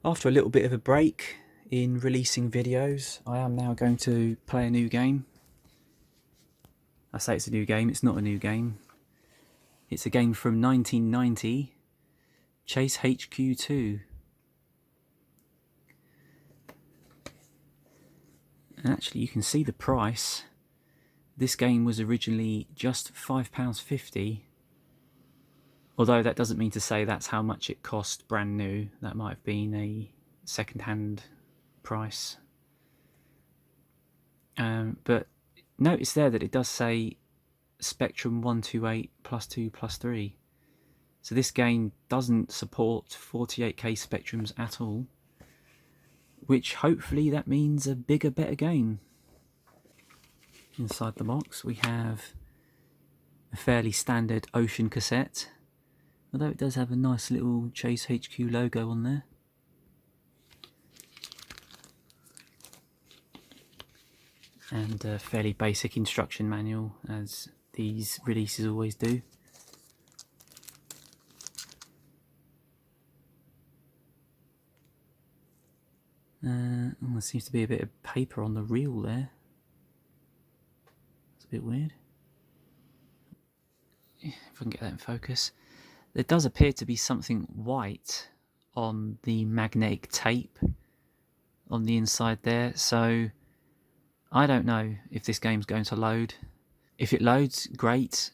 After a little bit of a break in releasing videos, I am now going to play a new game. I say it's a new game, it's not a new game. It's a game from 1990, Chase HQ 2. And actually you can see the price. This game was originally just £5.50. Although that doesn't mean to say that's how much it cost brand new. That might have been a second-hand price. But notice there that it does say Spectrum 128 plus 2 plus 3. So this game doesn't support 48K Spectrums at all. Which hopefully that means a bigger, better game. Inside the box we have a fairly standard Ocean cassette. Although it does have a nice little Chase HQ logo on there. And a fairly basic instruction manual, as these releases always do. There seems to be a bit of paper on the reel there. It's a bit weird. If I can get that in focus. There does appear to be something white on the magnetic tape on the inside there, so I don't know if this game's going to load. If it loads, great.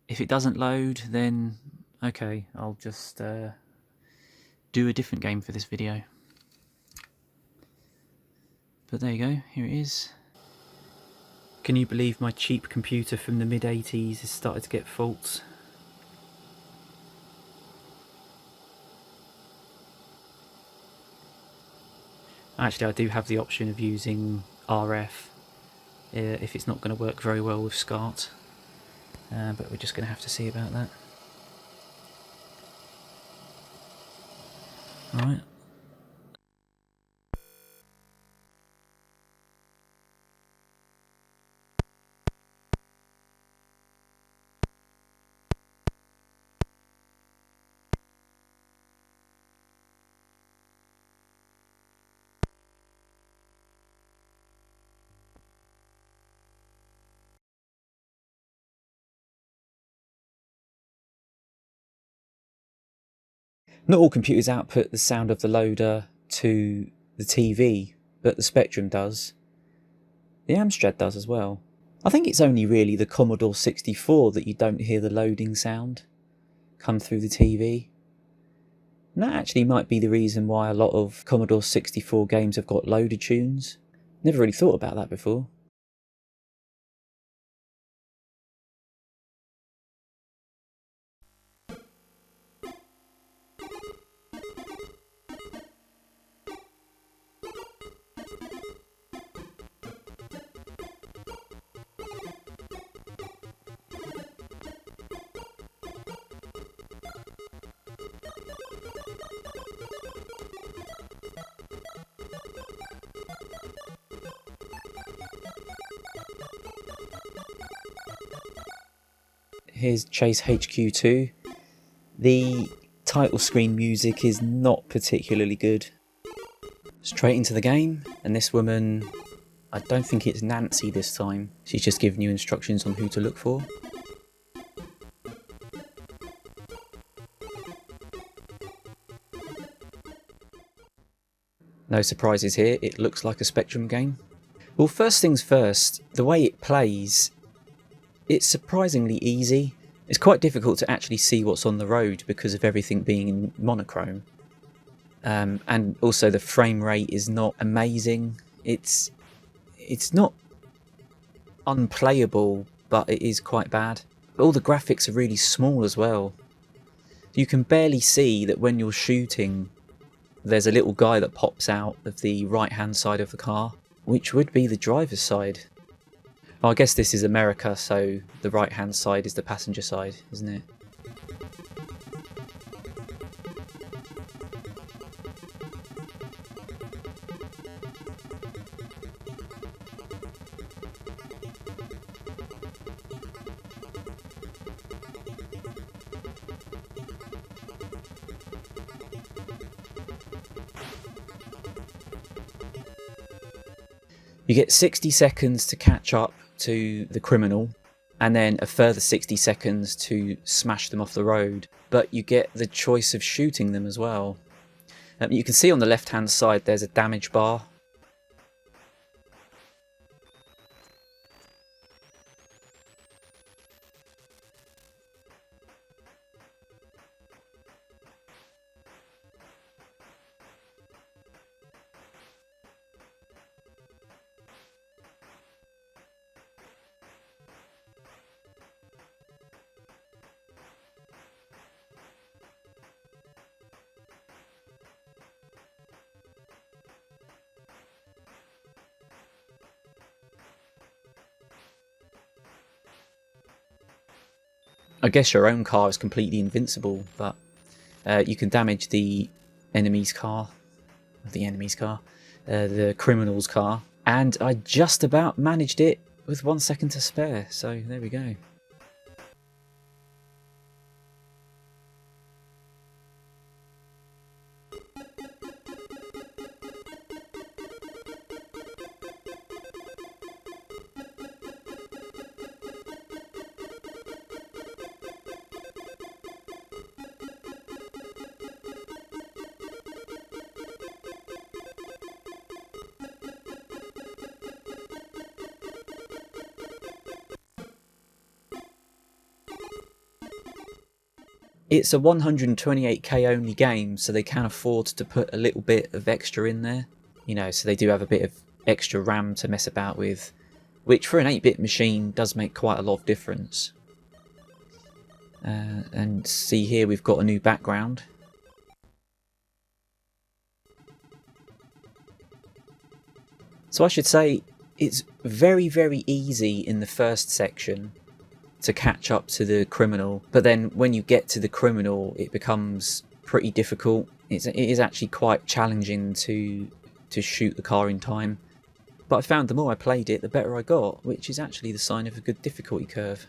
If it doesn't load, then okay, I'll just do a different game for this video. But there you go, here it is. Can you believe my cheap computer from the mid-80s has started to get faults? Actually, I do have the option of using RF if it's not going to work very well with SCART, but we're just going to have to see about that. Alright. Not all computers output the sound of the loader to the TV, but the Spectrum does. The Amstrad does as well. I think it's only really the Commodore 64 that you don't hear the loading sound come through the TV. And that actually might be the reason why a lot of Commodore 64 games have got loader tunes. Never really thought about that before. Here's Chase HQ2. The title screen music is not particularly good. Straight into the game, and this woman, I don't think it's Nancy this time. She's just giving you instructions on who to look for. No surprises here, it looks like a Spectrum game. Well, first things first, the way it plays, it's surprisingly easy. It's quite difficult to actually see what's on the road because of everything being in monochrome. And also the frame rate is not amazing. It's not unplayable, but it is quite bad. All the graphics are really small as well. You can barely see that when you're shooting, there's a little guy that pops out of the right hand side of the car, which would be the driver's side. Well, I guess this is America, so the right hand side is the passenger side, isn't it? You get 60 seconds to catch up to the criminal, and then a further 60 seconds to smash them off the road. But you get the choice of shooting them as well. You can see on the left hand side there's a damage bar. I guess your own car is completely invincible, but you can damage the enemy's car, the criminal's car, and I just about managed it with 1 second to spare, so there we go. It's a 128k only game, so they can afford to put a little bit of extra in there. You know, so they do have a bit of extra RAM to mess about with, which for an 8-bit machine does make quite a lot of difference. And see here we've got a new background. So I should say it's very, very easy in the first section to catch up to the criminal, but then when you get to the criminal it becomes pretty difficult. It is actually quite challenging to shoot the car in time, but I found the more I played it the better I got, which is actually the sign of a good difficulty curve.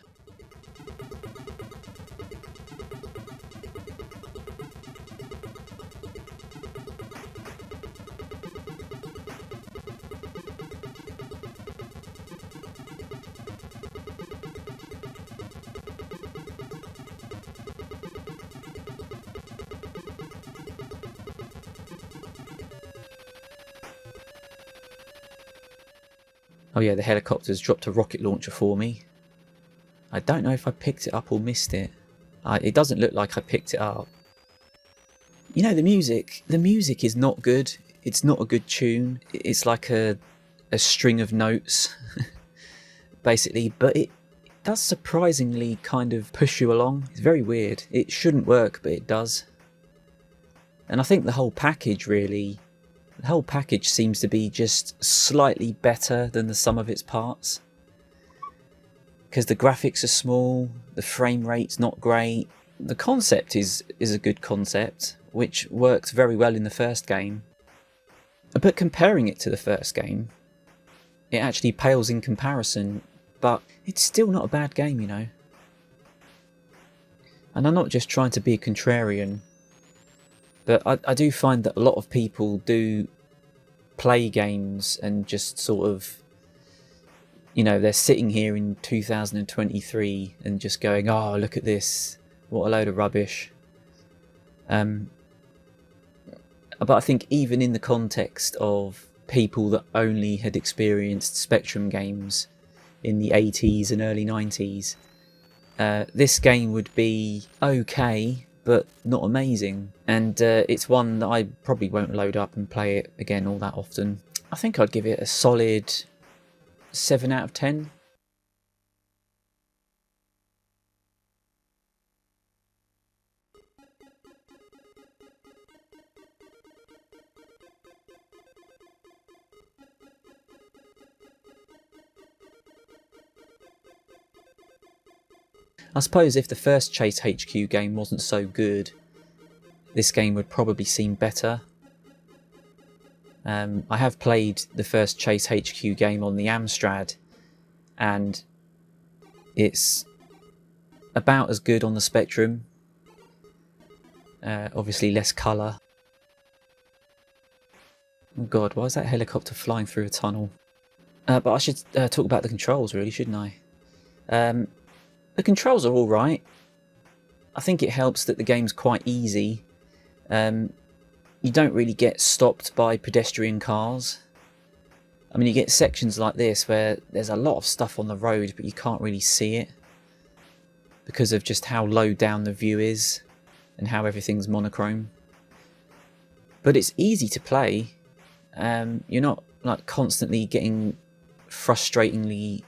Oh yeah, the helicopter's dropped a rocket launcher for me. I don't know if I picked it up or missed it. It doesn't look like I picked it up. You know, the music is not good. It's not a good tune. It's like a string of notes, basically, but it does surprisingly kind of push you along. It's very weird. It shouldn't work, but it does. And I think the whole package seems to be just slightly better than the sum of its parts. Because the graphics are small, the frame rate's not great. The concept is a good concept, which worked very well in the first game. But comparing it to the first game, it actually pales in comparison, but it's still not a bad game, you know. And I'm not just trying to be a contrarian, but I do find that a lot of people do play games and just sort of, you know, they're sitting here in 2023 and just going, oh, look at this, what a load of rubbish. But I think even in the context of people that only had experienced Spectrum games in the 80s and early 90s, this game would be okay, but not amazing. And it's one that I probably won't load up and play it again all that often. I think I'd give it a solid 7 out of 10. I suppose if the first Chase HQ game wasn't so good, this game would probably seem better. I have played the first Chase HQ game on the Amstrad, and it's about as good on the Spectrum. Obviously less colour. Oh god, why is that helicopter flying through a tunnel? But I should talk about the controls, really, shouldn't I? The controls are alright. I think it helps that the game's quite easy. You don't really get stopped by pedestrian cars. I mean, you get sections like this where there's a lot of stuff on the road, but you can't really see it because of just how low down the view is and how everything's monochrome. But it's easy to play. You're not like constantly frustratingly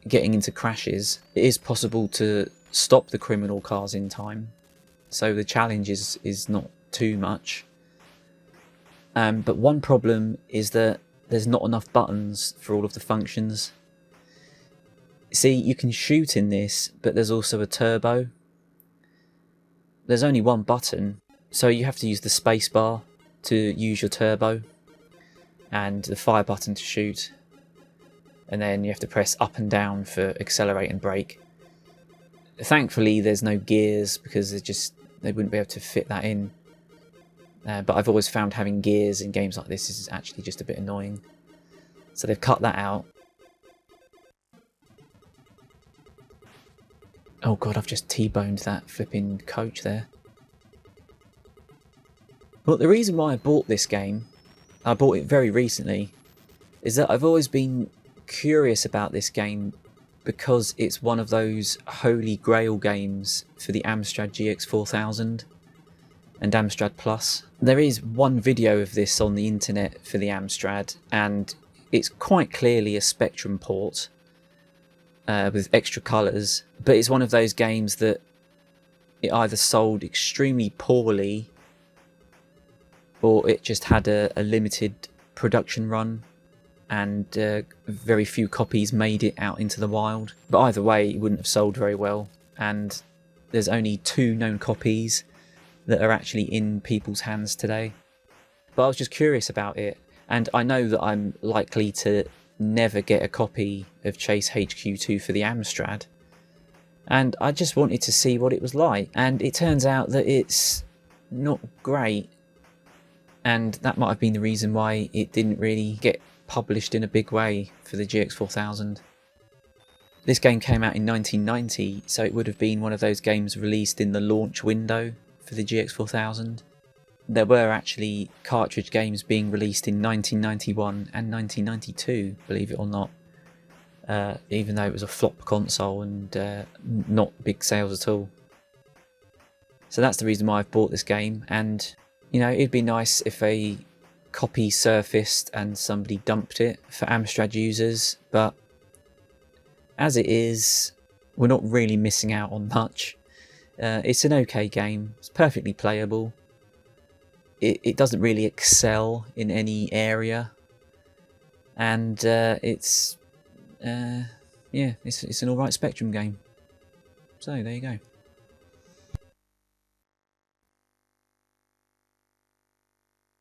getting into crashes. It is possible to stop the criminal cars in time, so the challenge is not too much. But one problem is that there's not enough buttons for all of the functions. See, you can shoot in this, but there's also a turbo. There's only one button, so you have to use the spacebar to use your turbo, and the fire button to shoot, and then you have to press up and down for accelerate and brake. Thankfully there's no gears, because they wouldn't be able to fit that in. But I've always found having gears in games like this is actually just a bit annoying. So they've cut that out. Oh god, I've just T-boned that flipping coach there. Well, the reason why I bought this game, I bought it very recently, is that I've always been curious about this game because it's one of those holy grail games for the Amstrad GX4000 and Amstrad Plus. There is one video of this on the internet for the Amstrad, and it's quite clearly a Spectrum port with extra colours, but it's one of those games that it either sold extremely poorly or it just had a limited production run and very few copies made it out into the wild. But either way, it wouldn't have sold very well, and there's only 2 known copies that are actually in people's hands today. But I was just curious about it, and I know that I'm likely to never get a copy of Chase HQ2 for the Amstrad, and I just wanted to see what it was like, and it turns out that it's not great, and that might have been the reason why it didn't really get published in a big way for the GX4000. This game came out in 1990, so it would have been one of those games released in the launch window for the GX4000. There were actually cartridge games being released in 1991 and 1992, believe it or not, even though it was a flop console and not big sales at all. So that's the reason why I've bought this game, and you know, it'd be nice if a copy surfaced and somebody dumped it for Amstrad users, but as it is, we're not really missing out on much. It's an okay game, it's perfectly playable. It doesn't really excel in any area, and it's an alright Spectrum game. So there you go.